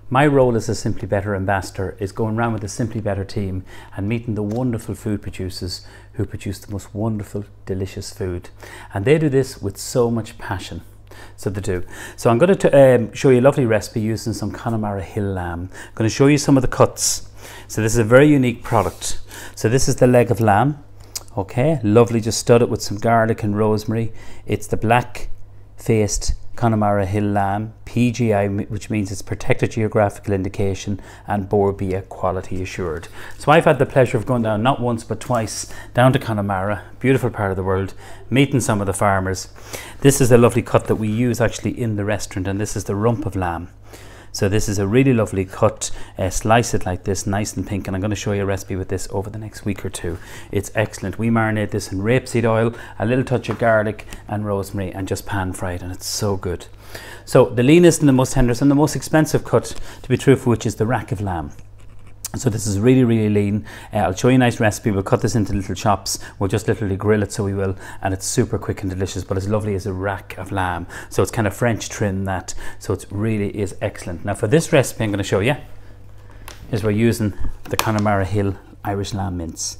My role as a Simply Better ambassador is going around with the Simply Better team and meeting the wonderful food producers who produce the most wonderful, delicious food. And they do this with so much passion. So they do. So I'm going to show you a lovely recipe using some Connemara hill lamb. I'm going to show you some of the cuts. So this is a very unique product. So this is the leg of lamb. Okay, lovely, just stud it with some garlic and rosemary. It's the black faced Connemara hill lamb, PGI, which means it's protected geographical indication, and Borbia quality assured. So I've had the pleasure of going down not once but twice down to Connemara, beautiful part of the world, meeting some of the farmers. This is a lovely cut that we use actually in the restaurant, and this is the rump of lamb. So this is a really lovely cut, slice it like this, nice and pink, and I'm going to show you a recipe with this over the next week or two. It's excellent. We marinate this in rapeseed oil, a little touch of garlic and rosemary, and just pan fry it, and it's so good. So the leanest and the most tenderest and the most expensive cut, to be truthful, which is the rack of lamb. So this is really, really lean. I'll show you a nice recipe. We'll cut this into little chops. We'll just literally grill it, so we will, and it's super quick and delicious, but as lovely as a rack of lamb. So it's kind of French trim that, so it really is excellent. Now for this recipe I'm going to show you is we're using the Connemara Hill Irish lamb mince.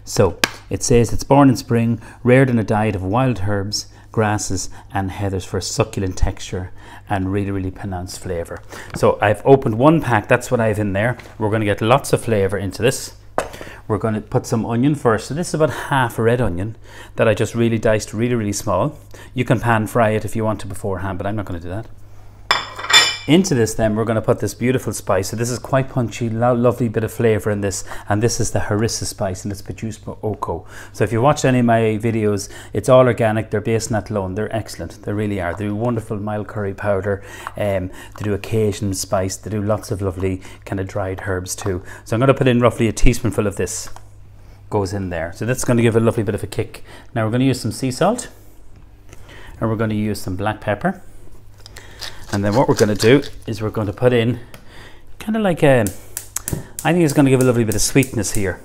So it says it's born in spring, reared in a diet of wild herbs, grasses and heathers for succulent texture and really, really pronounced flavour. So I've opened one pack, that's what I have in there. We're going to get lots of flavour into this. We're going to put some onion first. So this is about half a red onion that I just really diced really, really small. You can pan fry it if you want to beforehand, but I'm not going to do that. Into this then we're going to put this beautiful spice. So this is quite punchy, lovely bit of flavour in this, and this is the Harissa Spice, and it's produced by Oko. So if you watched any of my videos, it's all organic, they're based in Athlone, they're excellent, they really are. They do wonderful mild curry powder, they do Cajun spice, they do lots of lovely kind of dried herbs too. So I'm going to put in roughly a teaspoonful of this, goes in there. So that's going to give a lovely bit of a kick. Now we're going to use some sea salt, and we're going to use some black pepper. And then what we're going to do is we're going to put in kind of like I think it's going to give a lovely bit of sweetness here.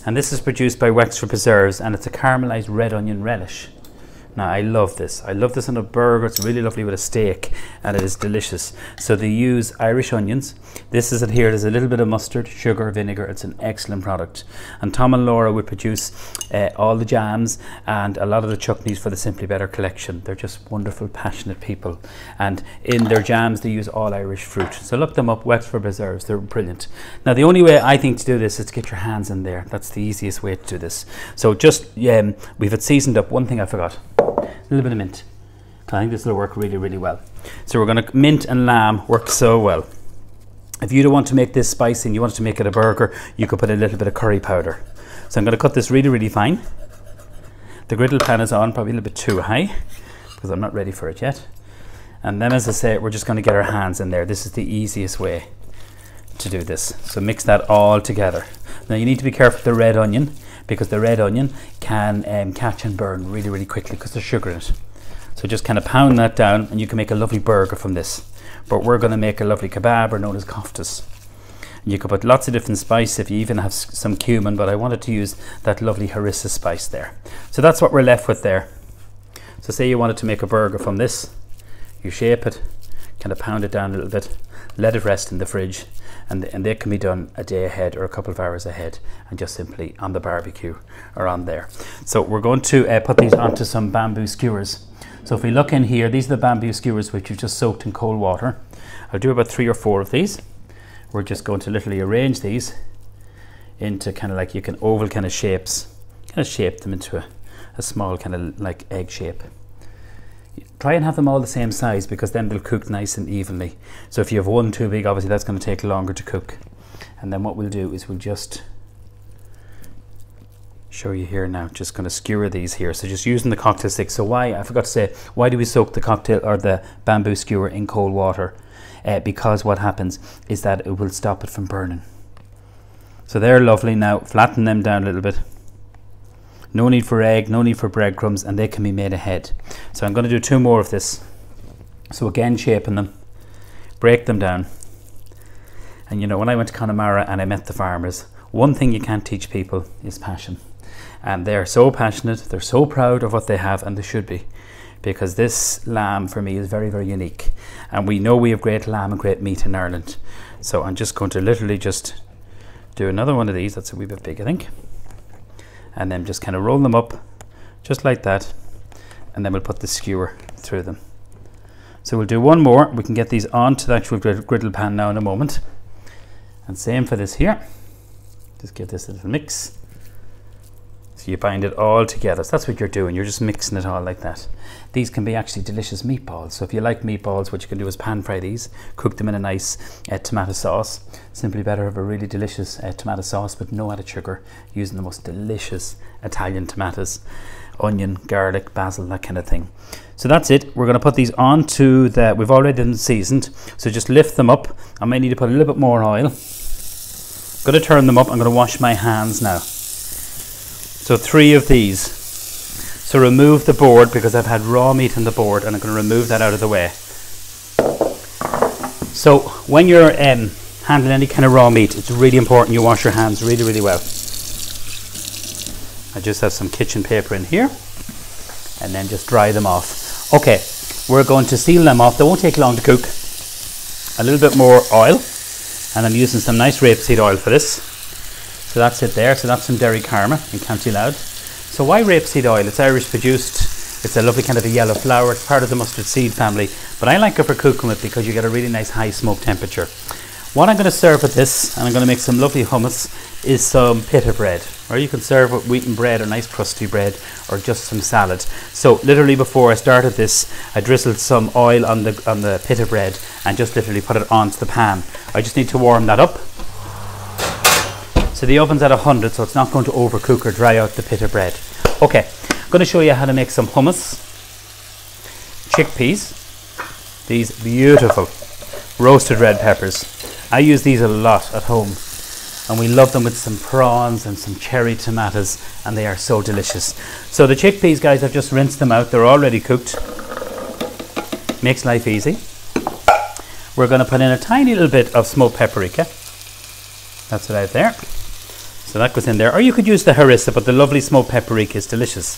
And this is produced by Wexford Preserves, and it's a caramelized red onion relish. Now I love this. I love this on a burger. It's really lovely with a steak, and it is delicious. So they use Irish onions. This is it here. There's a little bit of mustard, sugar, vinegar. It's an excellent product. And Tom and Laura would produce all the jams and a lot of the chutneys for the Simply Better collection. They're just wonderful, passionate people. And in their jams, they use all Irish fruit. So look them up, Wexford Preserves. They're brilliant. Now the only way I think to do this is to get your hands in there. That's the easiest way to do this. So just, we've it seasoned up. One thing I forgot. A little bit of mint. I think this will work really, really well. So we're going to, mint and lamb work so well. If you don't want to make this spicy and you want to make it a burger, you could put a little bit of curry powder. So I'm going to cut this really, really fine. The griddle pan is on, probably a little bit too high because I'm not ready for it yet. And then, as I say, we're just going to get our hands in there. This is the easiest way to do this. So mix that all together. Now you need to be careful with the red onion, because the red onion can catch and burn really, really quickly because there's sugar in it. So just kind of pound that down, and you can make a lovely burger from this. But we're going to make a lovely kebab, or known as koftas. You could put lots of different spice if you even have some cumin, but I wanted to use that lovely Harissa Spice there. So that's what we're left with there. So say you wanted to make a burger from this, you shape it, kind of pound it down a little bit, let it rest in the fridge, and they can be done a day ahead or a couple of hours ahead, and just simply on the barbecue or on there. So we're going to put these onto some bamboo skewers. So if we look in here, these are the bamboo skewers which you've just soaked in cold water. I'll do about 3 or 4 of these. We're just going to literally arrange these into kind of like, you can oval kind of shapes, kind of shape them into a small kind of like egg shape. Try and have them all the same size, because then they'll cook nice and evenly. So if you have one too big, obviously that's going to take longer to cook. And then what we'll do is we'll just show you here now, just going to skewer these here. So just using the cocktail stick. So why, I forgot to say, why do we soak the cocktail or the bamboo skewer in cold water? Because what happens is that it will stop it from burning. So they're lovely. Now flatten them down a little bit. No need for egg, no need for breadcrumbs, and they can be made ahead. So I'm going to do 2 more of this. So again, shaping them, break them down. And you know, when I went to Connemara and I met the farmers, one thing you can't teach people is passion. And they're so passionate, they're so proud of what they have, and they should be, because this lamb for me is very, very unique. And we know we have great lamb and great meat in Ireland. So I'm just going to literally just do another one of these. That's a wee bit big, I think. And then just kind of roll them up just like that. And then we'll put the skewer through them. So we'll do one more. We can get these onto the actual griddle pan now in a moment. And same for this here. Just give this a little mix. So you bind it all together. So that's what you're doing. You're just mixing it all like that. These can be actually delicious meatballs. So if you like meatballs, what you can do is pan fry these, cook them in a nice tomato sauce. Simply better have a really delicious tomato sauce with no added sugar, using the most delicious Italian tomatoes, onion, garlic, basil, that kind of thing. So that's it. We're going to put these onto the, we've already done seasoned. So just lift them up. I may need to put a little bit more oil. Going to turn them up. I'm going to wash my hands now. So 3 of these. So remove the board because I've had raw meat on the board, and I'm going to remove that out of the way. So when you're handling any kind of raw meat, it's really important you wash your hands really, really well. I just have some kitchen paper in here, and then just dry them off. Okay, we're going to seal them off. They won't take long to cook. A little bit more oil, and I'm using some nice rapeseed oil for this. So that's it there. So that's some Derry Karma in County Loud. So why rapeseed oil? It's Irish produced. It's a lovely kind of a yellow flower. It's part of the mustard seed family. But I like it for cooking with because you get a really nice high smoke temperature. What I'm going to serve with this, and I'm going to make some lovely hummus, is some pita bread. Or you can serve with wheaten bread or nice crusty bread, or just some salad. So literally before I started this, I drizzled some oil on the pita bread and just literally put it onto the pan. I just need to warm that up. So the oven's at 100, so it's not going to overcook or dry out the pita bread. Okay, I'm going to show you how to make some hummus. Chickpeas, these beautiful roasted red peppers. I use these a lot at home, and we love them with some prawns and some cherry tomatoes, and they are so delicious. So the chickpeas, guys, I've just rinsed them out. They're already cooked. Makes life easy. We're going to put in a tiny little bit of smoked paprika. That's it out there. So that goes in there. Or you could use the harissa, but the lovely smoked paprika is delicious.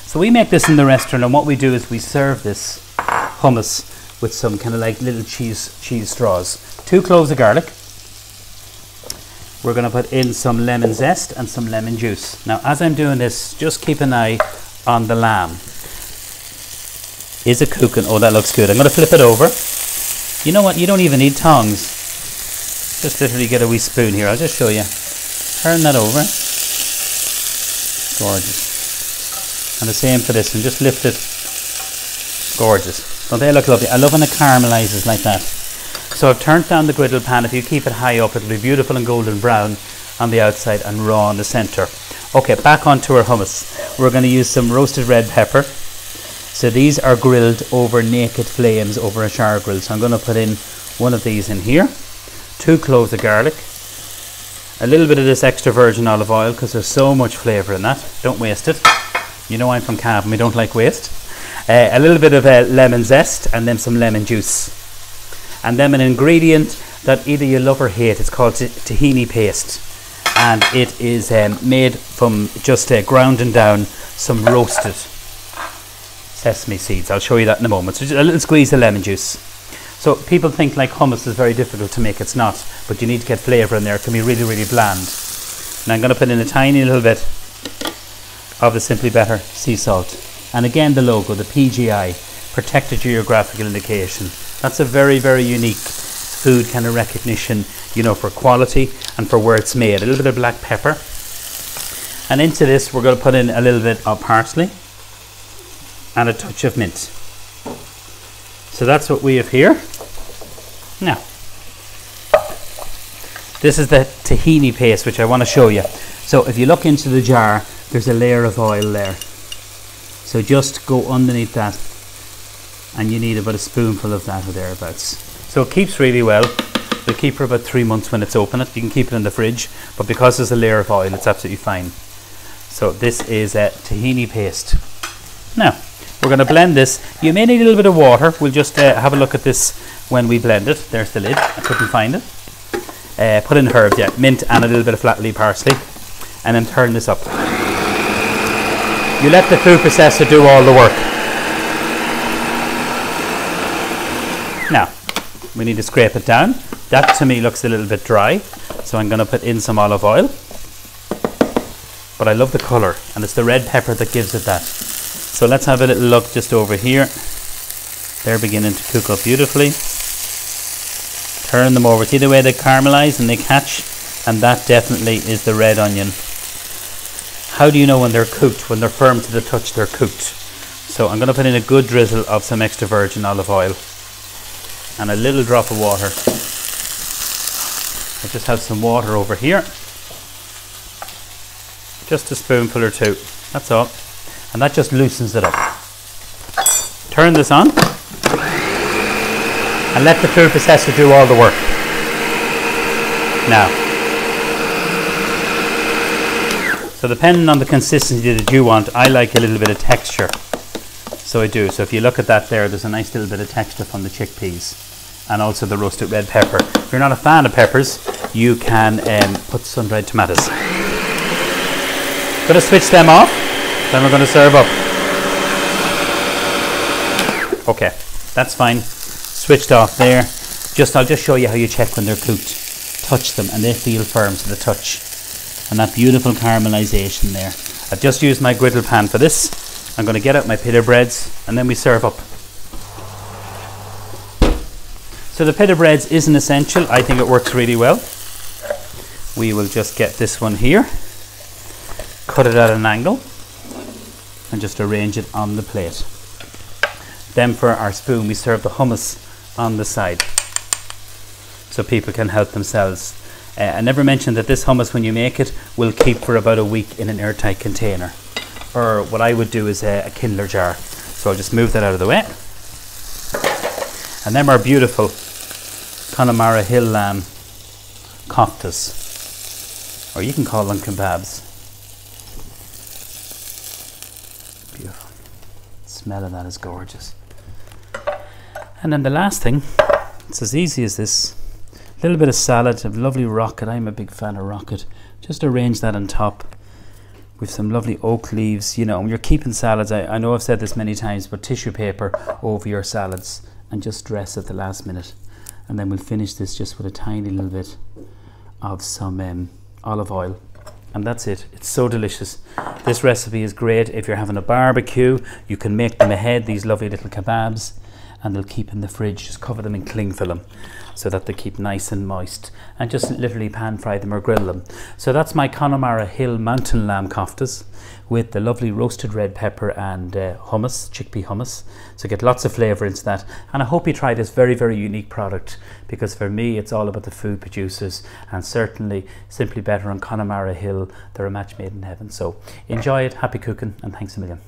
So we make this in the restaurant, and what we do is we serve this hummus with some kind of like little cheese straws. 2 cloves of garlic. We're going to put in some lemon zest and some lemon juice. Now, as I'm doing this, just keep an eye on the lamb. Is it cooking? Oh, that looks good. I'm going to flip it over. You know what? You don't even need tongs. Just literally get a wee spoon here. I'll just show you. Turn that over. Gorgeous. And the same for this one. Just lift it. Gorgeous. Don't they look lovely? I love when it caramelizes like that. So I've turned down the griddle pan. If you keep it high up, it'll be beautiful and golden brown on the outside and raw in the center. Okay, back onto our hummus. We're going to use some roasted red pepper. So these are grilled over naked flames over a char grill. So I'm going to put in one of these in here. 2 cloves of garlic. A little bit of this extra virgin olive oil because there's so much flavour in that. Don't waste it. You know I'm from Cavan, we don't like waste. A little bit of lemon zest, and then some lemon juice. And then an ingredient that either you love or hate. It's called tahini paste. And it is made from just grounding down some roasted sesame seeds. I'll show you that in a moment. So just a little squeeze of lemon juice. So people think like hummus is very difficult to make. It's not, but you need to get flavour in there. It can be really, really bland. And I'm going to put in a tiny little bit of the Simply Better sea salt. And again, the logo, the PGI, Protected Geographical Indication. That's a very, very unique food kind of recognition, you know, for quality and for where it's made. A little bit of black pepper. And into this, we're going to put in a little bit of parsley and a touch of mint. So that's what we have here. Now, this is the tahini paste, which I want to show you. So if you look into the jar, there's a layer of oil there. So just go underneath that, and you need about a spoonful of that or thereabouts. So it keeps really well. It'll keep for about 3 months when it's open. You can keep it in the fridge, but because there's a layer of oil, it's absolutely fine. So this is a tahini paste. Now, we're going to blend this. You may need a little bit of water. We'll just have a look at this when we blend it. There's the lid. I couldn't find it. Put in herbs, yeah, mint and a little bit of flat leaf parsley, and then turn this up. You let the food processor do all the work. we need to scrape it down. That to me looks a little bit dry, so I'm going to put in some olive oil. But I love the colour, and it's the red pepper that gives it that. So let's have a little look just over here. They're beginning to cook up beautifully. Turn them over. See the way they caramelise and they catch? And that definitely is the red onion. How do you know when they're cooked? When they're firm to the touch, they're cooked. So I'm going to put in a good drizzle of some extra virgin olive oil and a little drop of water. I just have some water over here. Just a spoonful or two. That's all. And that just loosens it up. Turn this on. And let the food processor do all the work. Now, so depending on the consistency that you want, I like a little bit of texture. So I do. So if you look at that there's a nice little bit of texture from the chickpeas and also the roasted red pepper. If you're not a fan of peppers, you can put sun-dried tomatoes. Going to switch them off, then we're going to serve up. Okay, that's fine. Switched off there. I'll just show you how you check when they're cooked. Touch them and they feel firm to the touch. And that beautiful caramelization there. I've just used my griddle pan for this. I'm going to get out my pita breads and then we serve up. So the pita breads isn't essential. I think it works really well. We will just get this one here. Cut it at an angle and just arrange it on the plate. Then for our spoon we serve the hummus on the side so people can help themselves. I never mentioned that this hummus, when you make it, will keep for about a week in an airtight container, or what I would do is a Kindler jar. So I'll just move that out of the way. And then our beautiful Connemara hill lamb koftas, or you can call them kebabs. Beautiful. The smell of that is gorgeous. And then the last thing, it's as easy as this. A little bit of salad, a lovely rocket. I'm a big fan of rocket. Just arrange that on top with some lovely oak leaves. You know, when you're keeping salads, I know I've said this many times, but tissue paper over your salads and just dress at the last minute. And then we'll finish this just with a tiny little bit of some olive oil. And that's it. It's so delicious. This recipe is great if you're having a barbecue. You can make them ahead, these lovely little kebabs, and they'll keep in the fridge. Just cover them in cling film so that they keep nice and moist, and just literally pan fry them or grill them. So that's my Connemara Hill mountain lamb koftas with the lovely roasted red pepper and hummus, chickpea hummus. So get lots of flavour into that. And I hope you try this very, very unique product, because for me it's all about the food producers, and certainly Simply Better on Connemara Hill, they're a match made in heaven. So enjoy it, happy cooking, and thanks a million.